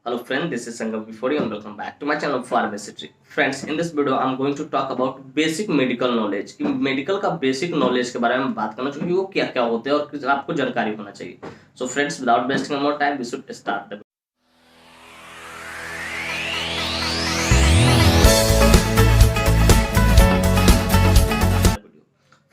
Hello friend, this is Sangam Bifori and welcome back to my channel Pharmacy. Friends, in this video I'm going to talk about basic medical knowledge. कि medical का basic knowledge के बारे में बात करना चाहिए, वो क्या क्या होते हैं और आपको जानकारी होना चाहिए. So friends, without wasting more time, we should start the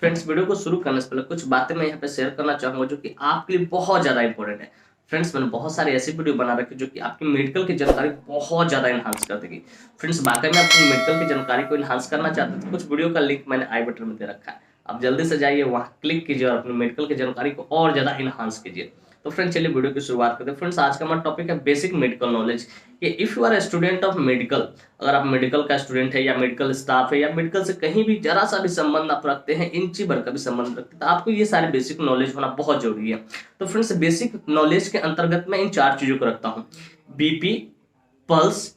friends, video को शुरू करने से पहले कुछ बातें मैं यहाँ पे शेयर करना चाहूंगा जो कि आपके लिए बहुत ज्यादा इंपॉर्टेंट है. फ्रेंड्स, मैंने बहुत सारे ऐसे वीडियो बना रखे जो कि आपकी मेडिकल की जानकारी बहुत ज्यादा इनहांस कर देगी. फ्रेंड्स, वाकई में अपनी मेडिकल की जानकारी को इनहांस करना चाहते हैं तो कुछ वीडियो का लिंक मैंने आई बटन में दे रखा है, आप जल्दी से जाइए वहां क्लिक कीजिए और अपनी मेडिकल की जानकारी को और ज्यादा इनहांस कीजिए. तो फ्रेंड्स, चलिए वीडियो की शुरुआत करते हैं. फ्रेंड्स, आज का हमारा टॉपिक है बेसिक मेडिकल नॉलेज. कि if you are a student of medical, अगर आप मेडिकल का स्टूडेंट है या मेडिकल स्टाफ है या मेडिकल से कहीं भी जरा सा भी संबंध आप रखते हैं, इंची भर का भी संबंध रखते हैं, तो आपको ये सारे बेसिक नॉलेज होना बहुत जरूरी है. तो फ्रेंड्स, बेसिक नॉलेज के अंतर्गत मैं इन 4 चीजों को रखता हूँ: BP, pulse,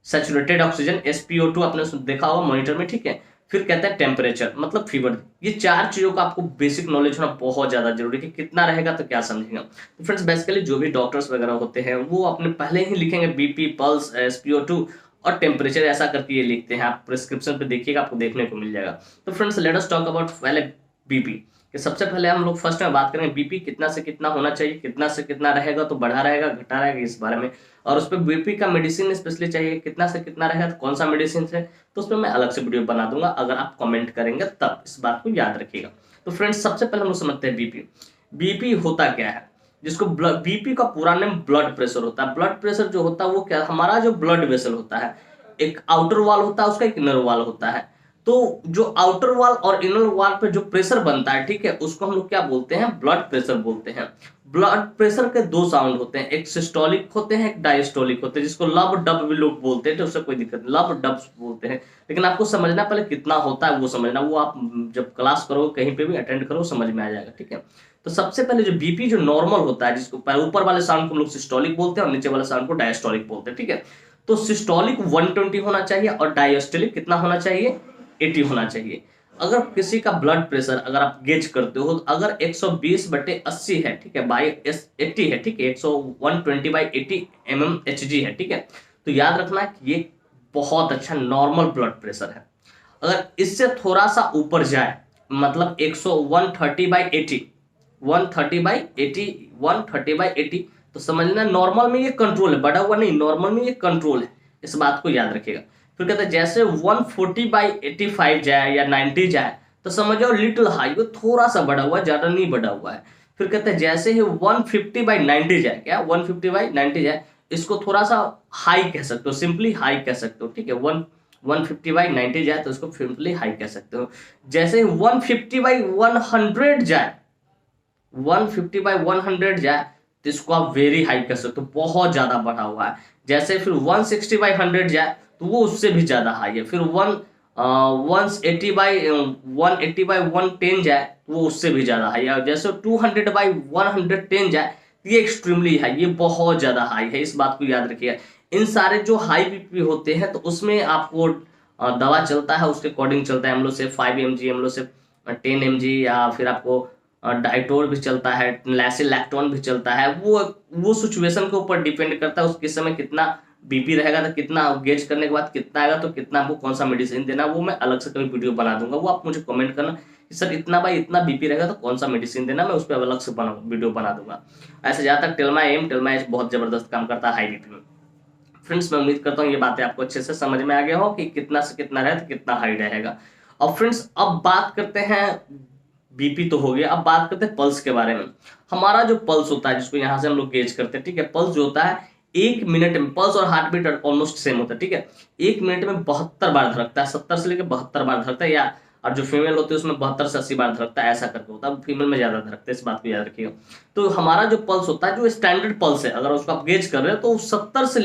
saturated oxygen, SpO2 आपने देखा होगा मॉनिटर में, ठीक है. फिर कहता है टेम्परेचर, मतलब फीवर. ये 4 चीजों का आपको बेसिक नॉलेज होना बहुत ज्यादा जरूरी है कि कितना रहेगा तो क्या समझेगा. तो फ्रेंड्स, बेसिकली जो भी डॉक्टर्स वगैरह होते हैं वो अपने पहले ही लिखेंगे बीपी, पल्स, SpO2 और टेम्परेचर, ऐसा करके ये लिखते हैं. आप प्रिस्क्रिप्शन पे देखिएगा, आपको देखने को मिल जाएगा. तो friends, let us talk about पहले बीपी. कि सबसे पहले हम लोग फर्स्ट में बात करेंगे बीपी कितना से कितना होना चाहिए, कितना से कितना रहेगा तो बढ़ा रहेगा घटा रहेगा, इस बारे में. और उस पर बीपी का मेडिसिन स्पेशली चाहिए, कितना से कितना रहेगा तो कौन सा मेडिसिन है, तो उस पर मैं अलग से वीडियो बना दूंगा. अगर आप कमेंट करेंगे तब इस बात को याद रखिएगा. तो फ्रेंड्स, सबसे पहले हम लोग समझते हैं बीपी. बीपी होता क्या है, जिसको बीपी का पूरा नाम ब्लड प्रेशर होता है. ब्लड प्रेशर जो होता है वो क्या, हमारा जो ब्लड वेसल होता है, एक आउटर वॉल होता है, उसका एक इनर वॉल होता है. तो जो आउटर वॉल और इनर वॉल पे जो प्रेशर बनता है, ठीक है, उसको हम लोग क्या बोलते हैं, ब्लड प्रेशर बोलते हैं. ब्लड प्रेशर के 2 साउंड होते हैं, एक सिस्टोलिक होते हैं, एक डायस्टोलिक होते हैं, जिसको लब डब भी लोग बोलते हैं. तो उससे कोई दिक्कत नहीं, लब डब बोलते हैं. लेकिन आपको समझना पहले कितना होता है वो समझना, वो आप जब क्लास करोगे कहीं पे भी अटेंड करो समझ में आ जाएगा, ठीक है. तो सबसे पहले जो बीपी जो नॉर्मल होता है, जिसको ऊपर वाले साउंड को हम लोग सिस्टोलिक बोलते हैं और नीचे वाले साउंड को डायस्टोलिक बोलते हैं, ठीक है. तो सिस्टोलिक 120 होना चाहिए और डायस्टोलिक कितना होना चाहिए, 80 होना चाहिए. अगर किसी का ब्लड प्रेशर अगर आप गेज करते हो, अगर 120/80 है, ठीक है, बाई 80 है, ठीक है, 120/80 mmHg है, ठीक है, तो याद रखना कि ये बहुत अच्छा नॉर्मल ब्लड प्रेशर है. अगर इससे थोड़ा सा ऊपर जाए, मतलब 130/80, 130/80, 130/80, तो समझना नॉर्मल में ये कंट्रोल है, बढ़ा हुआ नहीं, नॉर्मल में ये कंट्रोल है. इस बात को याद रखिएगा. फिर कहते हैं जैसे 140/85 जाए या 90 जाए तो समझ जाओ लिटिल हाई, वो थोड़ा सा बढ़ा हुआ है, ज्यादा नहीं बढ़ा हुआ है. फिर कहते हैं जैसे ही 150/90 जाए, क्या 150/90 जाए, इसको थोड़ा सा हाई कह सकते हो, सिंपली हाई कह सकते हो, ठीक है. 150/90 जाए तो इसको सिंपली हाई कह सकते हो. जैसे ही 150/100 जाए, 150/100 जाए तो इसको आप वेरी हाई कह सकते हो, बहुत ज्यादा बढ़ा हुआ है. जैसे फिर 160/100 जाए तो वो उससे भी ज्यादा हाई है. फिर 180/110 जाए तो वो उससे भी ज्यादा हाई है. जैसे 200/110 जाए तो ये एक्सट्रीमली हाई, ये बहुत ज्यादा हाई है. इस बात को याद रखिएगा. इन सारे जो हाई बीपी होते हैं तो उसमें आपको दवा चलता है, उसके अकॉर्डिंग चलता है. हम लोग से 5 mg, हम लोग से 10 mg, या फिर आपको डाइटोर भी चलता है, लैसिलैक्टोन भी चलता है. वो सिचुएशन के ऊपर डिपेंड करता है, उसके समय कितना बीपी रहेगा तो कितना गेज करने के बाद कितना आएगा तो कितना आपको कौन सा मेडिसिन देना, वो मैं अलग से कभी वीडियो बना दूंगा. वो आप मुझे कमेंट करना कि सर इतना बाई इतना बीपी रहेगा तो कौन सा मेडिसिन देना, मैं उस पर अलग से वीडियो बना दूंगा. ऐसे जहाँ तक टेल्मा एच बहुत जबरदस्त काम करता है हाई बीपी में. फ्रेंड्स, मैं उम्मीद करता हूँ ये बातें आपको अच्छे से समझ में आ गया हो कि कितना से कितना रहे तो कितना हाई रहेगा. और फ्रेंड्स, अब बात करते हैं, बीपी तो हो गया, अब बात करते हैं पल्स के बारे में. हमारा जो पल्स होता है, जिसको यहाँ से हम लोग गेज करते हैं, ठीक है, पल्स जो होता है 1 मिनट में, पल्स और हार्ट बीट ऑलमोस्ट सेम होता है, ठीक है, 1 मिनट में 72 बार धड़कता है, 70 से लेकर 72 बार धड़कता है. या और जो फीमेल होती है उसमें 72 से 80 बार धड़कता है, ऐसा करके होता है. फीमेल में ज्यादा धड़कता है, इस बात को याद रखिएगा. तो हमारा जो पल्स होता है, जो स्टैंडर्ड पल्स है, अगर उसको आप गेज कर रहे हो तो 72 से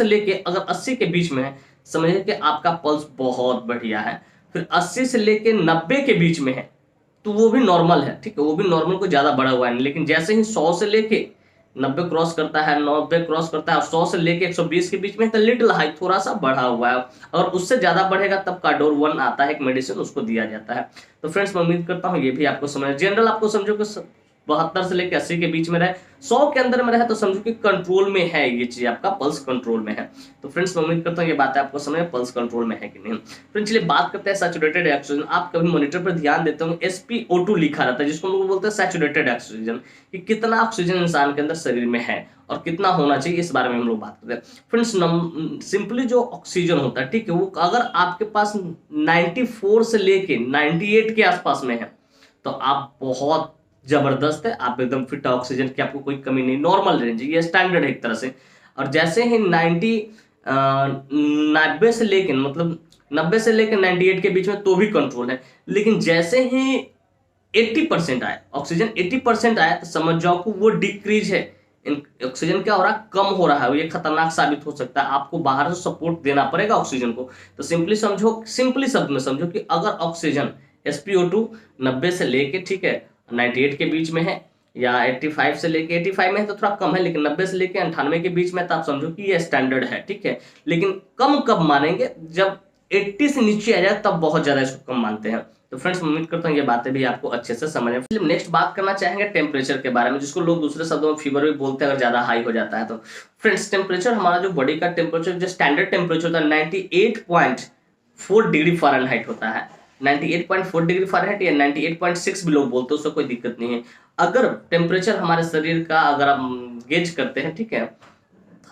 लेके अगर 80 के बीच में है, समझिए कि आपका पल्स बहुत बढ़िया है. फिर 80 से लेके 90 के बीच में है तो वो भी नॉर्मल है, ठीक है, वो भी नॉर्मल को ज्यादा बढ़ा हुआ है. लेकिन जैसे ही 100 से लेके 90 क्रॉस करता है, 90 क्रॉस करता है, 100 से लेके 120 के बीच में तो लिटिल हाई, थोड़ा सा बढ़ा हुआ है. अगर उससे ज्यादा बढ़ेगा तब कार्डोर 1 आता है, एक मेडिसिन, उसको दिया जाता है. तो फ्रेंड्स, मैं उम्मीद करता हूँ ये भी आपको समझ, जनरल आपको समझो कि 72 से लेकर 80 के बीच में रहे, 100 के अंदर में रहे तो समझो कि कंट्रोल में है, ये चीज आपका पल्स कंट्रोल में है। तो फ्रेंड्स मैं उम्मीद करता हूँ ये बात आपको समझ में पल्स कंट्रोल में है कि नहीं। फ्रेंड्स चलिए बात करते हैं सैचुरेटेड ऑक्सीजन। आप कभी मॉनिटर पर ध्यान देते होंगे SpO2 लिखा रहता है, जिसको हम लोग बोलते हैं सैचुरेटेड ऑक्सीजन, कि कितना ऑक्सीजन इंसान के अंदर शरीर में है और कितना होना चाहिए, इस बारे में हम लोग बात करते हैं। फ्रेंड्स सिंपली जो ऑक्सीजन होता है, ठीक है, वो अगर आपके पास 94 से लेके 98 के आसपास में है तो आप बहुत जबरदस्त है, आप एकदम फिट है, ऑक्सीजन की आपको कोई कमी नहीं, नॉर्मल रेंज है, ये स्टैंडर्ड है एक तरह से। और जैसे ही 90 से लेके मतलब 90 से लेकर 98 के बीच में तो भी कंट्रोल है, लेकिन जैसे ही 80% आया, ऑक्सीजन 80% आया तो समझ जाओ कि वो डिक्रीज है, ऑक्सीजन क्या हो रहा है, कम हो रहा है, ये खतरनाक साबित हो सकता है, आपको बाहर से सपोर्ट देना पड़ेगा ऑक्सीजन को। तो सिंपली समझो, सिंपली शब्द में समझो कि अगर ऑक्सीजन SpO2 90 से लेके, ठीक है, 98 के बीच में है, या 85 से लेके 85 में है तो थोड़ा कम है, लेकिन 90 से लेके 98 के बीच में तो आप समझो कि ये स्टैंडर्ड है, ठीक है। लेकिन कम कब मानेंगे, जब 80 से नीचे आ जाए तब बहुत ज्यादा इसको कम मानते हैं। तो फ्रेंड्स उम्मीद करता हूँ ये बातें भी आपको अच्छे से समझ में। नेक्स्ट बात करना चाहेंगे टेम्परेचर के बारे में, जिसको लोग दूसरे शब्दों में फीवर भी बोलते हैं अगर ज्यादा हाई हो जाता है तो। फ्रेंड्स टेम्परेचर, हमारा जो बॉडी का टेम्परेचर, जो स्टैंडर्ड टेम्परेचर होता है 98.4 डिग्री फ़ारेनहाइट होता है, 98.4 डिग्री फ़ारेनहाइट या 98.6 भी लोग बोलते हैं, उससे कोई दिक्कत नहीं है। अगर टेम्परेचर हमारे शरीर का अगर हम गेज करते हैं, ठीक है,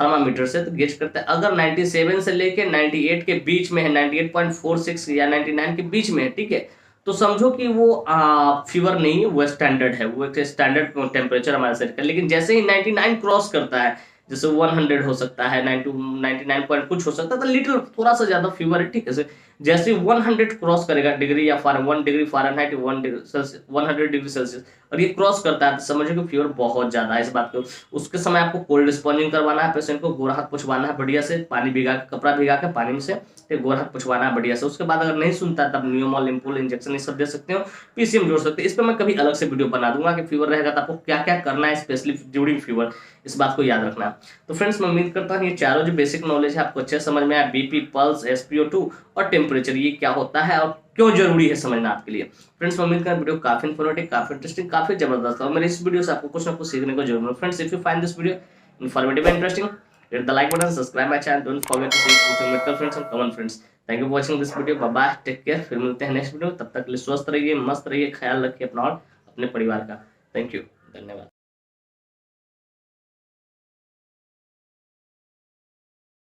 थर्मामीटर से तो गेज करते हैं, अगर 97 से लेके 98 के बीच में है, 98.46 या 99 के बीच में है, ठीक है, तो समझो कि वो फीवर नहीं है, वो स्टैंडर्ड है, वो एक स्टैंडर्ड टेम्परेचर हमारे शरीर का। लेकिन जैसे ही 99 क्रॉस करता है, जैसे 100 हो सकता है, 99 पॉइंट कुछ हो सकता है, तो लिटिल थोड़ा सा ज्यादा फीवर है, ठीक है। जैसे 100 क्रॉस करेगा डिग्री या 1 डिग्री फ़ारेनहाइट, 100 डिग्री सेल्सियस, और ये क्रॉस करता है तो समझो कि फीवर बहुत ज्यादा है, इस बात को। उसके समय आपको कोल्ड स्पॉन्जिंग करवाना है, पेशेंट को गोरा हाथ पुछवाना है बढ़िया से, पानी भिगा के, कपड़ा भिगा के पानी में से गोरा हाथ पुछवाना है बढ़िया से। उसके बाद अगर नहीं सुनता है तब नियोमॉल, इम्पुल इंजेक्शन ये सब दे सकते हो, PCM जोड़ सकते हैं। इस पर मैं कभी अलग से वीडियो बना दूंगा कि फीवर रहेगा तो आपको क्या क्या करना है, स्पेशली ड्यूरिंग फीवर, इस बात को याद रखना है। तो फ्रेंड्स मैं उम्मीद करता हूँ ये चारों जो बेसिक नॉलेज है आपको अच्छे समझ में आया, BP, पल्स, SpO2 और टेम्परेचर, ये क्या होता है और क्यों जरूरी है समझना आपके लिए। फ्रेंड्स मैं उम्मीद करता हूँ वीडियो काफी इन्फॉर्मेटिव, काफी इंटरेस्टिंग, काफी जबरदस्त, और मेरे इस वीडियो से आपको कुछ ना कुछ सीखने को जरूर मिले। Friends if you find this video informative and interesting, hit the like button, subscribe my channel, don't forget to share with your medical friends and common friends. Thank you for watching this video. Bye bye, take care, फिर मिलते हैं next video, तब तक के लिए स्वस्थ रहिए, मस्त रहिए, ख्याल रखिए अपना और अपने परिवार का। थैंक यू, धन्यवाद।